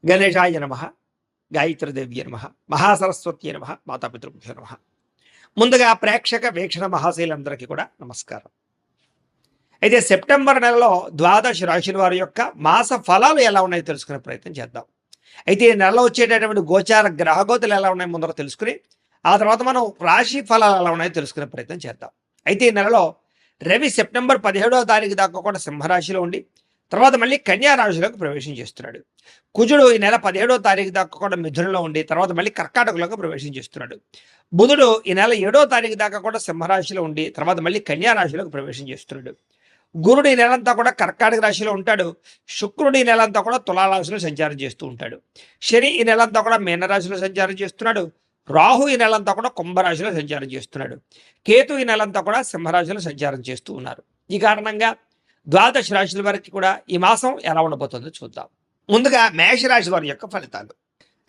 గణేశాయ నమ, గాయత్రీదేవ్య నమ, మహాసరస్వతి నమ, మాతాపితృభ్యో నమ. ముందుగా ప్రేక్షక వీక్షణ మహాశైలందరికీ కూడా నమస్కారం. అయితే సెప్టెంబర్ నెలలో ద్వాదశ రాశుల వారి యొక్క మాస ఫలాలు ఎలా ఉన్నాయో తెలుసుకునే ప్రయత్నం చేద్దాం. అయితే ఈ నెలలో వచ్చేటటువంటి గోచార గ్రహగోతులు ఎలా ఉన్నాయో ముందర తెలుసుకుని ఆ తర్వాత మనం రాశి ఫలాలు ఎలా ఉన్నాయో తెలుసుకునే ప్రయత్నం చేద్దాం. అయితే ఈ నెలలో రవి సెప్టెంబర్ 17వ తారీఖు దాకా కూడా సింహరాశిలో ఉండి తర్వాత మళ్ళీ కన్యా రాశిలోకి ప్రవేశం చేస్తున్నాడు. కుజుడు ఈ నెల 17వ తారీఖు దాకా కూడా మిథునంలో ఉండి తర్వాత మళ్ళీ కర్కాటకలోకి ప్రవేశం చేస్తున్నాడు. బుధుడు ఈ నెల 7వ తారీఖు దాకా కూడా సింహరాశిలో ఉండి తర్వాత మళ్ళీ కన్యా రాశిలోకి ప్రవేశం చేస్తున్నాడు. గురుడు ఈ నెలంతా కూడా కర్కాటక రాశిలో ఉంటాడు. శుక్రుడు ఈ నెలంతా కూడా తులారాశిలో సంచారం చేస్తూ ఉంటాడు. శని ఈ నెలంతా కూడా మీనరాశిలో సంచారం చేస్తున్నాడు. రాహు ఈ నెలంతా కూడా కుంభరాశిలో సంచారం చేస్తున్నాడు. కేతు ఈ నెలంతా కూడా సింహరాశిలో సంచారం చేస్తూ ఉన్నారు. ఈ కారణంగా ద్వాదశ రాశుల వారికి కూడా ఈ మాసం ఎలా ఉండబోతుందో చూద్దాం. ముందుగా మేషరాశి వారి యొక్క ఫలితాలు.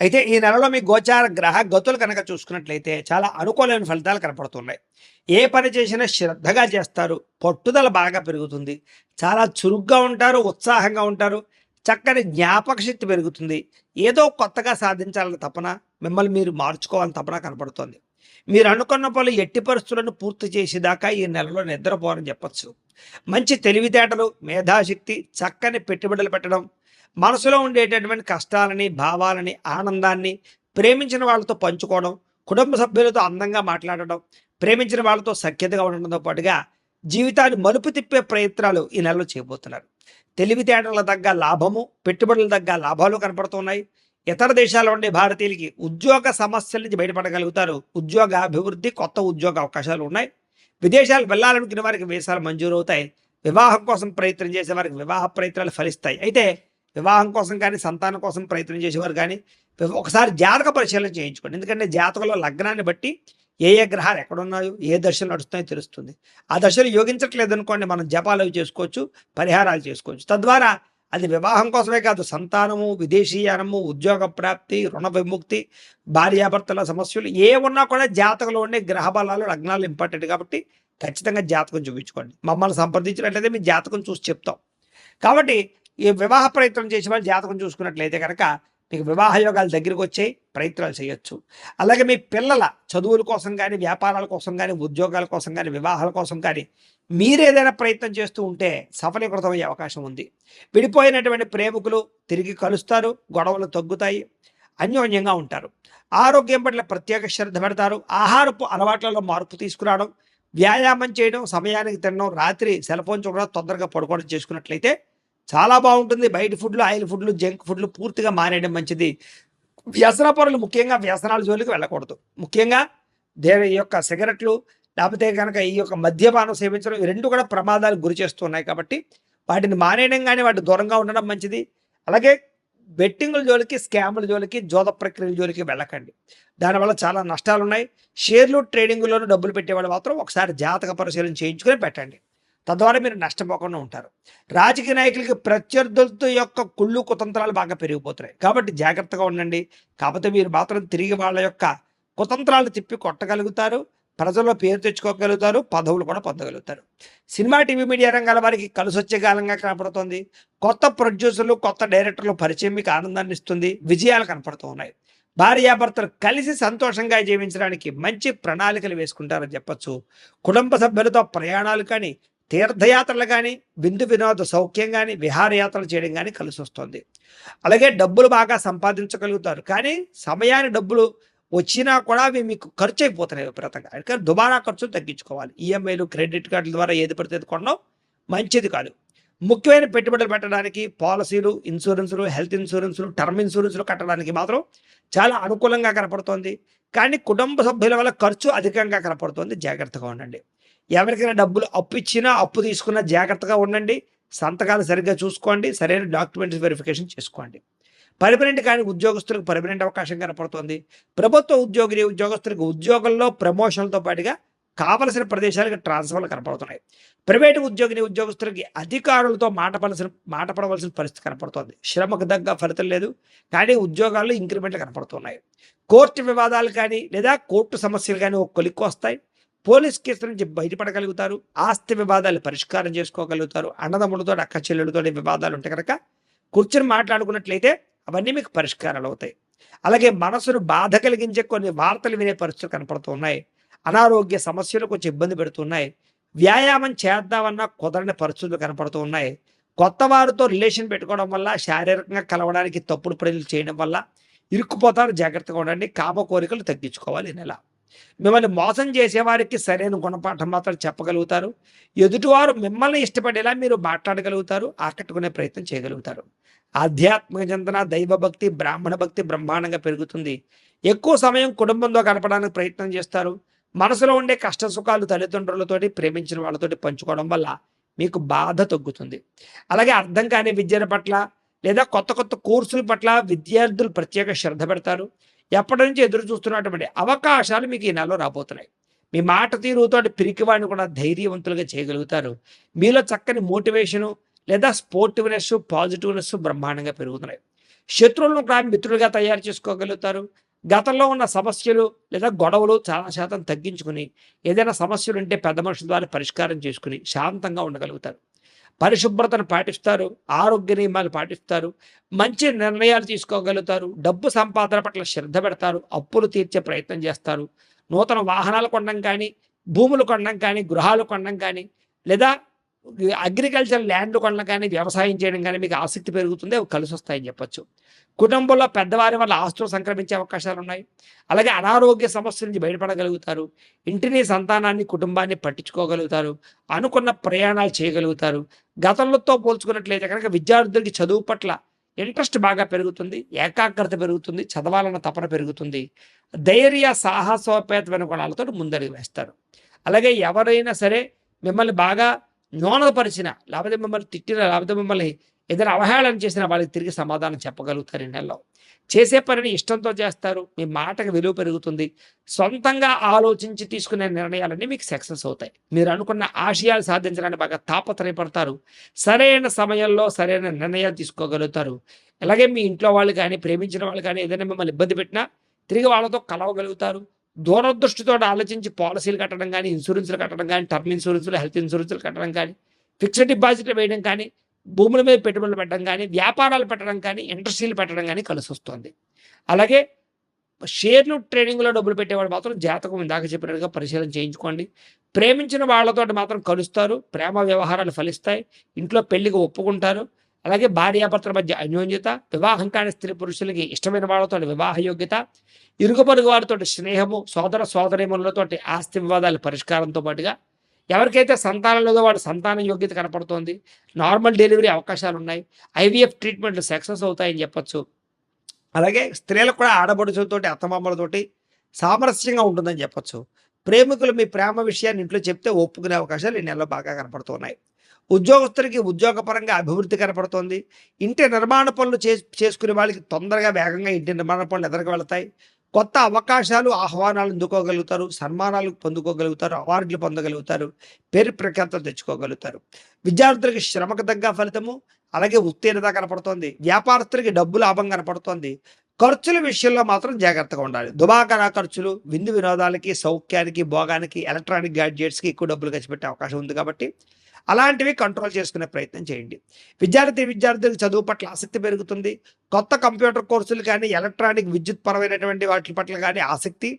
అయితే ఈ నెలలో మీ గోచార గ్రహ గతులు కనుక చూసుకున్నట్లయితే చాలా అనుకూలమైన ఫలితాలు కనపడుతున్నాయి. ఏ పని చేసినా శ్రద్ధగా చేస్తారు, పట్టుదల బాగా పెరుగుతుంది, చాలా చురుగ్గా ఉంటారు, ఉత్సాహంగా ఉంటారు, చక్కని జ్ఞాపక శక్తి పెరుగుతుంది, ఏదో కొత్తగా సాధించాలని తపన, మిమ్మల్ని మీరు మార్చుకోవాలని తపన కనపడుతుంది. మీరు అనుకున్న పనులు ఎట్టి పరిస్థితులను పూర్తి చేసేదాకా ఈ నెలలో నిద్రపోవాలని చెప్పచ్చు. మంచి తెలివితేటలు, మేధాశక్తి, చక్కని పెట్టుబడులు పెట్టడం, మనసులో ఉండేటటువంటి కష్టాలని, భావాలని, ఆనందాన్ని ప్రేమించిన వాళ్ళతో పంచుకోవడం, కుటుంబ సభ్యులతో అందంగా మాట్లాడడం, ప్రేమించిన వాళ్ళతో సఖ్యతగా ఉండడంతో పాటుగా జీవితాన్ని మలుపు తిప్పే ప్రయత్నాలు ఈ నెలలో చేయబోతున్నారు. తెలివితేటల తగ్గ లాభము, పెట్టుబడుల తగ్గ లాభాలు కనపడుతున్నాయి. ఇతర దేశాల్లో ఉండే భారతీయులకి ఉద్యోగ సమస్యల నుంచి బయటపడగలుగుతారు. ఉద్యోగ అభివృద్ధి, కొత్త ఉద్యోగ అవకాశాలు ఉన్నాయి. విదేశాలు వెళ్ళాలనుకునే వారికి వీసాలు మంజూరు అవుతాయి. వివాహం కోసం ప్రయత్నం చేసే వారికి వివాహ ప్రయత్నాలు ఫలిస్తాయి. అయితే వివాహం కోసం కానీ సంతానం కోసం ప్రయత్నం చేసేవారు కానీ ఒకసారి జాతక పరిశీలన చేయించుకోండి. ఎందుకంటే జాతకంలో లగ్నాన్ని బట్టి ఏ ఏ గ్రహాలు ఎక్కడున్నాయో, ఏ దశలు నడుస్తున్నాయో తెలుస్తుంది. ఆ దశలు యోగించట్లేదు అనుకోండి, మనం జపాలు అవి చేసుకోవచ్చు, పరిహారాలు చేసుకోవచ్చు. తద్వారా అది వివాహం కోసమే కాదు, సంతానము, విదేశీయానము, ఉద్యోగ ప్రాప్తి, రుణ విముక్తి, భార్యాభర్తల సమస్యలు ఏ ఉన్నా కూడా జాతకంలో ఉండే గ్రహ బలాలు, లగ్నాలు ఇంపార్టెంట్ కాబట్టి ఖచ్చితంగా జాతకం చూపించుకోండి. మమ్మల్ని సంప్రదించినట్లయితే మీ జాతకం చూసి చెప్తాం. కాబట్టి ఈ వివాహ ప్రయత్నం చేసే వాళ్ళు జాతకం చూసుకున్నట్లయితే కనుక మీకు వివాహ యోగాలు దగ్గరికి వచ్చాయి, ప్రయత్నాలు చేయొచ్చు. అలాగే మీ పిల్లల చదువుల కోసం కానీ, వ్యాపారాల కోసం కానీ, ఉద్యోగాల కోసం కానీ, వివాహాల కోసం కానీ మీరేదైనా ప్రయత్నం చేస్తూ ఉంటే సఫలీకృతమయ్యే అవకాశం ఉంది. విడిపోయినటువంటి ప్రేమికులు తిరిగి కలుస్తారు, గొడవలు తగ్గుతాయి, అన్యోన్యంగా ఉంటారు. ఆరోగ్యం పట్ల ప్రత్యేక శ్రద్ధ పెడతారు. ఆహారపు అలవాట్లలో మార్పు తీసుకురావడం, వ్యాయామం చేయడం, సమయానికి తినడం, రాత్రి సెల్ ఫోన్ చూడడం, తొందరగా పడుకోవడం చేసుకున్నట్లయితే చాలా బాగుంటుంది. బయట ఫుడ్లు, ఆయిల్ ఫుడ్లు, జంక్ ఫుడ్లు పూర్తిగా మానేయడం మంచిది. వ్యసన పనులు, ముఖ్యంగా వ్యసనాల జోలికి వెళ్ళకూడదు. ముఖ్యంగా ఈ యొక్క సిగరెట్లు లేకపోతే కనుక ఈ యొక్క మద్యపానం సేవించడం, ఈ రెండు కూడా ప్రమాదాలకు గురి చేస్తున్నాయి. కాబట్టి వాటిని మానేయడం కానీ వాటి దూరంగా ఉండడం మంచిది. అలాగే బెట్టింగుల జోలికి, స్కాముల జోలికి, జోద ప్రక్రియల జోలికి వెళ్ళకండి. దానివల్ల చాలా నష్టాలు ఉన్నాయి. షేర్లు, ట్రేడింగ్లోనూ డబ్బులు పెట్టేవాళ్ళు మాత్రం ఒకసారి జాతక పరిశీలన చేయించుకొని పెట్టండి. తద్వారా మీరు నష్టపోకుండా ఉంటారు. రాజకీయ నాయకులకి ప్రత్యర్థులతో యొక్క కుళ్ళు కుతంత్రాలు బాగా పెరిగిపోతున్నాయి కాబట్టి జాగ్రత్తగా ఉండండి. కాకపోతే మీరు మాత్రం తిరిగి వాళ్ళ యొక్క కుతంత్రాలు తిప్పి కొట్టగలుగుతారు, ప్రజల్లో పేరు తెచ్చుకోగలుగుతారు, పదవులు కూడా పొందగలుగుతారు. సినిమా, టీవీ, మీడియా రంగాల వారికి కలిసి వచ్చే కాలంగా కనపడుతుంది. కొత్త ప్రొడ్యూసర్లు, కొత్త డైరెక్టర్లు పరిచయం మీకు ఆనందాన్ని ఇస్తుంది. విజయాలు కనపడుతూ ఉన్నాయి. భార్యాభర్తలు కలిసి సంతోషంగా జీవించడానికి మంచి ప్రణాళికలు వేసుకుంటారని చెప్పచ్చు. కుటుంబ సభ్యులతో ప్రయాణాలు కానీ, తీర్థయాత్రలు కానీ, విందు వినోద సౌఖ్యం కానీ, విహారయాత్రలు చేయడం కానీ కలిసి వస్తుంది. అలాగే డబ్బులు బాగా సంపాదించగలుగుతారు. కానీ సమయానికి డబ్బులు వచ్చినా కూడా అవి మీకు ఖర్చు అయిపోతున్నాయి విపరీతంగా. అందుకని దుబారా ఖర్చులు తగ్గించుకోవాలి. ఈఎంఐలు, క్రెడిట్ కార్డుల ద్వారా ఏది పడితే కొనడం మంచిది కాదు. ముఖ్యమైన పెట్టుబడులు పెట్టడానికి పాలసీలు, ఇన్సూరెన్సులు, హెల్త్ ఇన్సూరెన్సులు, టర్మ్ ఇన్సూరెన్సులు కట్టడానికి మాత్రం చాలా అనుకూలంగా కనపడుతోంది. కానీ కుటుంబ సభ్యుల వల్ల ఖర్చు అధికంగా కనపడుతోంది. జాగ్రత్తగా ఉండండి. ఎవరికైనా డబ్బులు అప్పు ఇచ్చినా, అప్పు తీసుకున్నా జాగ్రత్తగా ఉండండి. సంతకాలు సరిగ్గా చూసుకోండి. సరైన డాక్యుమెంట్స్ వెరిఫికేషన్ చేసుకోండి. పర్మనెంట్ కానీ ఉద్యోగస్తులకు పర్మనెంట్ అవకాశం కనపడుతోంది. ప్రభుత్వ ఉద్యోగస్తులకు ఉద్యోగంలో ప్రమోషన్లతో పాటుగా కావలసిన ప్రదేశాలకు ట్రాన్స్ఫర్లు కనపడుతున్నాయి. ప్రైవేటు ఉద్యోగస్తులకి అధికారులతో మాట పడవలసిన పరిస్థితి కనపడుతోంది. శ్రమకు తగ్గ ఫలితం లేదు, కానీ ఉద్యోగాల్లో ఇంక్రిమెంట్లు కనపడుతున్నాయి. కోర్టు వివాదాలు కానీ లేదా కోర్టు సమస్యలు కానీ ఒక కొలిక్కు వస్తాయి. పోలీస్ కేసుల నుంచి బయటపడగలుగుతారు. ఆస్తి వివాదాలు పరిష్కారం చేసుకోగలుగుతారు. అన్నదమ్ములతో, అక్క చెల్లెలతో వివాదాలు ఉంటే కనుక కూర్చొని మాట్లాడుకున్నట్లయితే అవన్నీ మీకు పరిష్కారాలు అవుతాయి. అలాగే మనసును బాధ కలిగించే కొన్ని వార్తలు వినే పరిస్థితులు కనపడుతూ ఉన్నాయి. అనారోగ్య సమస్యలు కొంచెం ఇబ్బంది పెడుతున్నాయి. వ్యాయామం చేద్దామన్నా కుదరని పరిస్థితులు కనపడుతూ ఉన్నాయి. కొత్త వారితో రిలేషన్ పెట్టుకోవడం వల్ల, శారీరకంగా కలవడానికి తప్పుడు పనులు చేయడం వల్ల ఇరుక్కుపోతారు. జాగ్రత్తగా ఉండండి. కామ కోరికలు తగ్గించుకోవాలి ఈ నెల. మిమ్మల్ని మోసం చేసేవారికి సరైన గుణపాఠం మాత్రం చెప్పగలుగుతారు. ఎదుటివారు మిమ్మల్ని ఇష్టపడేలా మీరు మాట్లాడగలుగుతారు. ఆకట్టుకునే ప్రయత్నం చేయగలుగుతారు. ఆధ్యాత్మిక చింతన, దైవభక్తి, బ్రాహ్మణ భక్తి బ్రహ్మాండంగా పెరుగుతుంది. ఎక్కువ సమయం కుటుంబంతో గడపడానికి ప్రయత్నం చేస్తారు. మనసులో ఉండే కష్ట సుఖాలు తల్లిదండ్రులతోటి, ప్రేమించిన వాళ్ళతోటి పంచుకోవడం వల్ల మీకు బాధ తగ్గుతుంది. అలాగే అర్థం కాని విద్యల పట్ల లేదా కొత్త కొత్త కోర్సుల పట్ల విద్యార్థులు ప్రత్యేక శ్రద్ధ పెడతారు. ఎప్పటి నుంచి ఎదురు చూస్తున్నటువంటి అవకాశాలు మీకు ఈ నెలలో రాబోతున్నాయి. మీ మాట తీరుతోటి పిరికివాడిని కూడా ధైర్యవంతులుగా చేయగలుగుతారు. మీలో చక్కని మోటివేషను లేదా స్పోర్టివ్నెస్, పాజిటివ్నెస్ బ్రహ్మాండంగా పెరుగుతున్నాయి. శత్రువులను కూడా మిత్రులుగా తయారు చేసుకోగలుగుతారు. గతంలో ఉన్న సమస్యలు లేదా గొడవలు చాలా శాతం తగ్గించుకుని, ఏదైనా సమస్యలు ఉంటే పెద్ద మనుషుల ద్వారా పరిష్కారం చేసుకుని శాంతంగా ఉండగలుగుతారు. పరిశుభ్రతను పాటిస్తారు. ఆరోగ్య నియమాలు పాటిస్తారు. మంచి నిర్ణయాలు తీసుకోగలుగుతారు. డబ్బు సంపాదన పట్ల శ్రద్ధ పెడతారు. అప్పులు తీర్చే ప్రయత్నం చేస్తారు. నూతన వాహనాలు కొనడం కానీ, భూములు కొనడం కానీ, గృహాలు కొనడం కానీ, లేదా అగ్రికల్చర్ ల్యాండ్ కొనడం కానీ, వ్యవసాయం చేయడం కానీ మీకు ఆసక్తి పెరుగుతుంది. అవి కలిసి వస్తాయని చెప్పొచ్చు. కుటుంబంలో పెద్దవారి వల్ల ఆస్తులు సంక్రమించే అవకాశాలు ఉన్నాయి. అలాగే అనారోగ్య సమస్యల నుంచి బయటపడగలుగుతారు. ఇంటిని, సంతానాన్ని, కుటుంబాన్ని పట్టించుకోగలుగుతారు. అనుకున్న ప్రయాణాలు చేయగలుగుతారు. గతంలో పోల్చుకున్నట్లయితే కనుక విద్యార్థులకి చదువు పట్ల ఇంట్రెస్ట్ బాగా పెరుగుతుంది. ఏకాగ్రత పెరుగుతుంది. చదవాలన్న తపన పెరుగుతుంది. ధైర్య, సాహసోపేతమైన గుణాలతో ముందడుగు వేస్తారు. అలాగే ఎవరైనా సరే మిమ్మల్ని బాగా న్యూనపరిచిన, లేకపోతే మిమ్మల్ని తిట్టిన, లేకపోతే మిమ్మల్ని ఏదైనా అవహేళన చేసిన వాళ్ళకి తిరిగి సమాధానం చెప్పగలుగుతారు. ఈ నెలలో చేసే పనిని ఇష్టంతో చేస్తారు. మీ మాటకు విలువ పెరుగుతుంది. సొంతంగా ఆలోచించి తీసుకునే నిర్ణయాలన్నీ మీకు సక్సెస్ అవుతాయి. మీరు అనుకున్న ఆశయాలు సాధించడానికి బాగా తాపత్రయపడతారు. సరైన సమయంలో సరైన నిర్ణయాలు తీసుకోగలుగుతారు. అలాగే మీ ఇంట్లో వాళ్ళు కానీ, ప్రేమించిన వాళ్ళు కానీ ఏదైనా మిమ్మల్ని ఇబ్బంది పెట్టినా తిరిగి వాళ్ళతో కలవగలుగుతారు. దూరదృష్టితో ఆలోచించి పాలసీలు కట్టడం కానీ, ఇన్సూరెన్స్లు కట్టడం కానీ, టర్మ్ ఇన్సూరెన్స్లు, హెల్త్ ఇన్సూరెన్స్లు కట్టడం కానీ, ఫిక్స్డ్ డిపాజిట్లు వేయడం కానీ, భూముల మీద పెట్టుబడులు పెట్టడం కానీ, వ్యాపారాలు పెట్టడం కానీ, ఇండస్ట్రీలు పెట్టడం కానీ కలిసి వస్తుంది. అలాగే షేర్లు ట్రేడింగ్లో డబ్బులు పెట్టేవాడు మాత్రం జాతకం ఇందాక చెప్పినట్టుగా పరిశీలన చేయించుకోండి. ప్రేమించిన వాళ్ళతో మాత్రం కలుస్తారు. ప్రేమ వ్యవహారాలు ఫలిస్తాయి. ఇంట్లో పెళ్లికి ఒప్పుకుంటారు. అలాగే భార్యాభర్తల మధ్య అన్యోన్యత, వివాహం కాని స్త్రీ పురుషులకి ఇష్టమైన వాళ్ళతో వివాహ యోగ్యత, ఇరుగు పొరుగు వారితో స్నేహము, సోదర సోదరీమణులతో ఆస్తి వివాదాల పరిష్కారంతో పాటుగా ఎవరికైతే సంతానం లేదో వాడు సంతాన యోగ్యత కనపడుతోంది. నార్మల్ డెలివరీ అవకాశాలు ఉన్నాయి. ఐవీఎఫ్ ట్రీట్మెంట్లు సక్సెస్ అవుతాయని చెప్పొచ్చు. అలాగే స్త్రీలకు కూడా ఆడబడుచులతోటి, అత్తమామలతోటి సామరస్యంగా ఉంటుందని చెప్పొచ్చు. ప్రేమికులు మీ ప్రేమ విషయాన్ని ఇంట్లో చెప్తే ఒప్పుకునే అవకాశాలు ఈ నెలలో బాగా కనపడుతున్నాయి. ఉద్యోగస్తులకి ఉద్యోగపరంగా అభివృద్ధి కనపడుతోంది. ఇంటి నిర్మాణ పనులు చేసుకునే వాళ్ళకి తొందరగా వేగంగా ఇంటి నిర్మాణ పనులు ఎదురుకు వెళతాయి. కొత్త అవకాశాలు, ఆహ్వానాలు అందుకోగలుగుతారు. సన్మానాలు పొందుకోగలుగుతారు. అవార్డులు పొందగలుగుతారు. పేరు ప్రఖ్యాతలు తెచ్చుకోగలుగుతారు. విద్యార్థులకి శ్రమకు తగ్గ ఫలితము, అలాగే ఉత్తీర్ణత కనపడుతోంది. వ్యాపారస్తులకి డబ్బు లాభం కనపడుతోంది. ఖర్చుల విషయంలో మాత్రం జాగ్రత్తగా ఉండాలి. దుబాకరా ఖర్చులు, విందు వినోదాలకి, సౌఖ్యానికి, భోగానికి, ఎలక్ట్రానిక్ గ్యాడ్జెట్స్కి ఎక్కువ డబ్బులు ఖర్చు పెట్టే అవకాశం ఉంది. కాబట్టి అలాంటివి కంట్రోల్ చేసుకునే ప్రయత్నం చేయండి. విద్యార్థులకు చదువు పట్ల ఆసక్తి పెరుగుతుంది. కొత్త కంప్యూటర్ కోర్సులు కానీ, ఎలక్ట్రానిక్ విద్యుత్ పరమైనటువంటి వాటి పట్ల కానీ ఆసక్తి,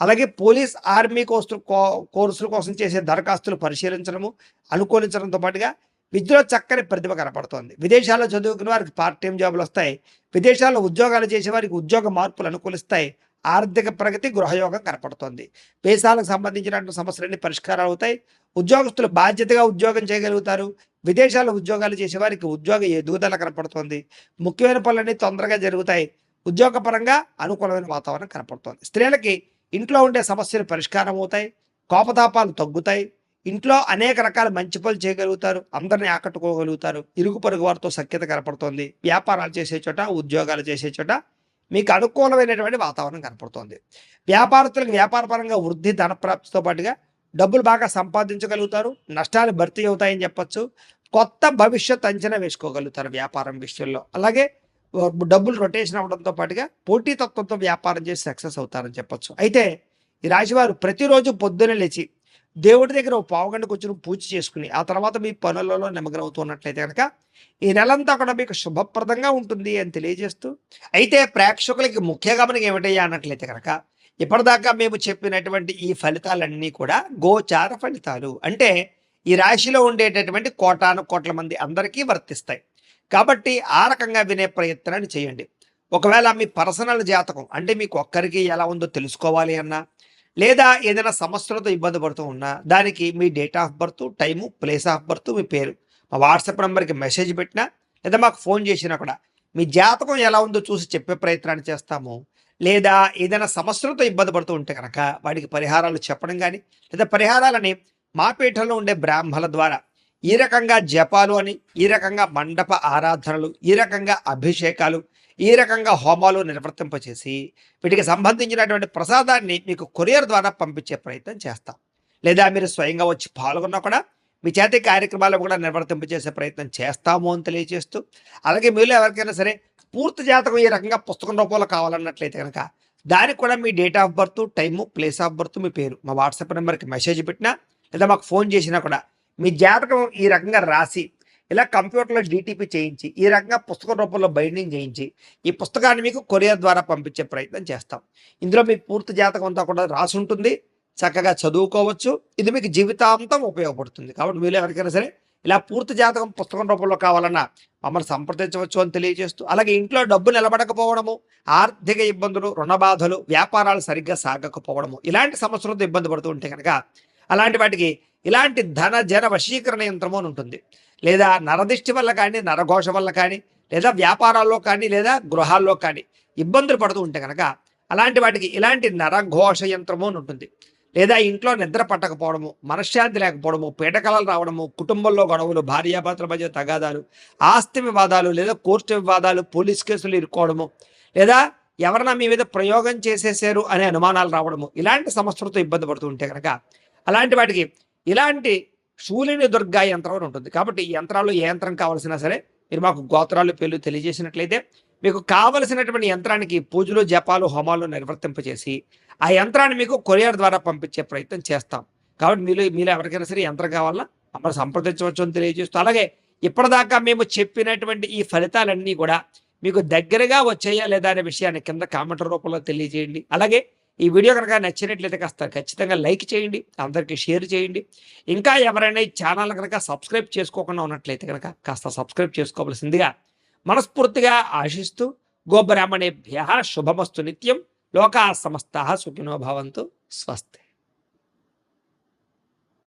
అలాగే పోలీస్, ఆర్మీ కోర్సుల కోసం చేసే దరఖాస్తులు పరిశీలించడము, అనుకూలించడంతో పాటుగా విద్యలో చక్కని ప్రతిభ కనపడుతోంది. విదేశాల్లో చదువుకునే వారికి పార్ట్ టైం జాబులు వస్తాయి. విదేశాల్లో ఉద్యోగాలు చేసే వారికి ఉద్యోగ మార్పులు అనుకూలిస్తాయి. ఆర్థిక ప్రగతి, గృహయోగం కనపడుతోంది. దేశాలకు సంబంధించినటువంటి సమస్యలన్నీ పరిష్కారాలు అవుతాయి. ఉద్యోగస్తులు బాధ్యతగా ఉద్యోగం చేయగలుగుతారు. విదేశాల్లో ఉద్యోగాలు చేసేవారికి ఉద్యోగ ఎదుగుదల కనపడుతోంది. ముఖ్యమైన పనులన్నీ తొందరగా జరుగుతాయి. ఉద్యోగపరంగా అనుకూలమైన వాతావరణం కనపడుతోంది. స్త్రీలకి ఇంట్లో ఉండే సమస్యలు పరిష్కారం అవుతాయి. కోపతాపాలు తగ్గుతాయి. ఇంట్లో అనేక రకాల మంచి పనులు చేయగలుగుతారు. అందరినీ ఆకట్టుకోగలుగుతారు. ఇరుగు పొరుగు వారితో సఖ్యత కనపడుతోంది. వ్యాపారాలు చేసే చోట, ఉద్యోగాలు చేసే చోట మీకు అనుకూలమైనటువంటి వాతావరణం కనపడుతోంది. వ్యాపారస్తులకు వ్యాపారపరంగా వృద్ధి, ధనప్రాప్తితో పాటుగా డబ్బులు బాగా సంపాదించగలుగుతారు. నష్టాలు భర్తీ అవుతాయని చెప్పొచ్చు. కొత్త భవిష్యత్ అంచనా వేసుకోగలుగుతారు వ్యాపారం విషయంలో. అలాగే డబ్బులు రొటేషన్ అవ్వడంతో పాటుగా పోటీతత్వంతో వ్యాపారం చేసి సక్సెస్ అవుతారని చెప్పొచ్చు. అయితే ఈ రాశివారు ప్రతిరోజు పొద్దున్నే లేచి దేవుడి దగ్గర ఒక పావుగంట కూర్చొని పూజ చేసుకుని ఆ తర్వాత మీ పనులలో నిమగ్నం అవుతున్నట్లయితే కనుక ఈ నెలంతా కూడా మీకు శుభప్రదంగా ఉంటుంది అని తెలియజేస్తూ, అయితే ప్రేక్షకులకి ముఖ్య గమనిక ఏమిటయ్యా అన్నట్లయితే కనుక ఇప్పటిదాకా మేము చెప్పినటువంటి ఈ ఫలితాలన్నీ కూడా గోచార ఫలితాలు. అంటే ఈ రాశిలో ఉండేటటువంటి కోటాను కోట్ల మంది అందరికీ వర్తిస్తాయి. కాబట్టి ఆ రకంగా వినే ప్రయత్నాన్ని చేయండి. ఒకవేళ మీ పర్సనల్ జాతకం అంటే మీకు ఒక్కరికి ఎలా ఉందో తెలుసుకోవాలి అన్నా, లేదా ఏదైనా సమస్యలతో ఇబ్బంది పడుతూ ఉన్నా, దానికి మీ date of birth, time, place of birth, మీ పేరు మా వాట్సాప్ నెంబర్కి మెసేజ్ పెట్టినా, లేదా మాకు ఫోన్ చేసినా కూడా మీ జాతకం ఎలా ఉందో చూసి చెప్పే ప్రయత్నాన్ని చేస్తాము. లేదా ఏదైనా సమస్యలతో ఇబ్బంది పడుతూ ఉంటే కనుక వాటికి పరిహారాలు చెప్పడం కానీ, లేదా పరిహారాలని మా పీఠంలో ఉండే బ్రాహ్మణుల ద్వారా ఈ రకంగా జపాలు అని, ఈ రకంగా మండప ఆరాధనలు, ఈ రకంగా అభిషేకాలు, ఈ రకంగా హోమాలు నిర్వర్తింపచేసి వీటికి సంబంధించినటువంటి ప్రసాదాన్ని మీకు కొరియర్ ద్వారా పంపించే ప్రయత్నం చేస్తాం. లేదా మీరు స్వయంగా వచ్చి పాల్గొన్నా కూడా మీ చేతి కార్యక్రమాలు కూడా నిర్వర్తింపచేసే ప్రయత్నం చేస్తాము అని తెలియజేస్తూ, అలాగే మీలో ఎవరికైనా సరే పూర్తి జాతకం ఈ రకంగా పుస్తకం రూపంలో కావాలన్నట్లయితే కనుక దానికి కూడా మీ date of birth, time, place of birth, మీ పేరు మా వాట్సాప్ నెంబర్కి మెసేజ్ పెట్టినా, లేదా మాకు ఫోన్ చేసినా కూడా మీ జాతకం ఈ రకంగా రాసి ఇలా కంప్యూటర్లో డీటీపీ చేయించి ఈ రకంగా పుస్తకం రూపంలో బైండింగ్ చేయించి ఈ పుస్తకాన్ని మీకు కొరియర్ ద్వారా పంపించే ప్రయత్నం చేస్తాం. ఇందులో మీ పూర్తి జాతకం అంతా కూడా రాసి ఉంటుంది. చక్కగా చదువుకోవచ్చు. ఇది మీకు జీవితాంతం ఉపయోగపడుతుంది. కాబట్టి మీరు ఎవరికైనా సరే ఇలా పూర్తి జాతకం పుస్తకం రూపంలో కావాలన్నా మమ్మల్ని సంప్రదించవచ్చు అని తెలియజేస్తూ, అలాగే ఇంట్లో డబ్బు నిలబడకపోవడము, ఆర్థిక ఇబ్బందులు, రుణ బాధలు, వ్యాపారాలు సరిగ్గా సాగకపోవడము, ఇలాంటి సమస్యలతో ఇబ్బంది పడుతూ ఉంటే కనుక అలాంటి వాటికి ఇలాంటి ధన జన వశీకరణ యంత్రము అని ఉంటుంది. లేదా నరదిష్టి వల్ల కానీ, నరఘోష వల్ల కానీ, లేదా వ్యాపారాల్లో కానీ, లేదా గృహాల్లో కానీ ఇబ్బందులు పడుతూ ఉంటే కనుక అలాంటి వాటికి ఇలాంటి నరఘోష యంత్రము అని ఉంటుంది. లేదా ఇంట్లో నిద్ర పట్టకపోవడము, మనశ్శాంతి లేకపోవడము, పీడకలలు రావడము, కుటుంబంలో గొడవలు, భార్యాభర్తల మధ్య తగాదాలు, ఆస్తి వివాదాలు, లేదా కోర్టు వివాదాలు, పోలీస్ కేసులు ఇరుక్కోవడము, లేదా ఎవరైనా మీ మీద ప్రయోగం చేసేసారు అనే అనుమానాలు రావడము, ఇలాంటి సమస్యలతో ఇబ్బంది పడుతూ ఉంటే కనుక అలాంటి వాటికి ఇలాంటి శూలిని దుర్గా యంత్రం అని ఉంటుంది. కాబట్టి ఈ యంత్రాలు ఏ యంత్రం కావాల్సినా సరే మీరు మాకు గోత్రాలు పేర్లు తెలియజేసినట్లయితే మీకు కావలసినటువంటి యంత్రానికి పూజలు, జపాలు, హోమాలు నిర్వర్తింపచేసి ఆ యంత్రాన్ని మీకు కొరియర్ ద్వారా పంపించే ప్రయత్నం చేస్తాం. కాబట్టి మీలో ఎవరికైనా సరే యంత్రం కావాలన్నా మమ్మల్ని సంప్రదించవచ్చు అని తెలియజేస్తూ, అలాగే ఇప్పటిదాకా మేము చెప్పినటువంటి ఈ ఫలితాలన్నీ కూడా మీకు దగ్గరగా వచ్చాయా లేదా అనే విషయాన్ని కింద కామెంట్ రూపంలో తెలియజేయండి. అలాగే ఈ వీడియో కనుక నచ్చినట్లయితే కాస్త ఖచ్చితంగా లైక్ చేయండి, అందరికీ షేర్ చేయండి. ఇంకా ఎవరైనా ఈ ఛానల్ కనుక సబ్స్క్రైబ్ చేసుకోకుండా ఉన్నట్లయితే కనుక కాస్త సబ్స్క్రైబ్ చేసుకోవాల్సిందిగా మనస్ఫూర్తిగా ఆశిస్తూ, గోబ్రాహ్మణేభ్యః శుభమస్తు నిత్యం, లోకా సమస్తాః సుఖినో భవంతు, స్వస్తి.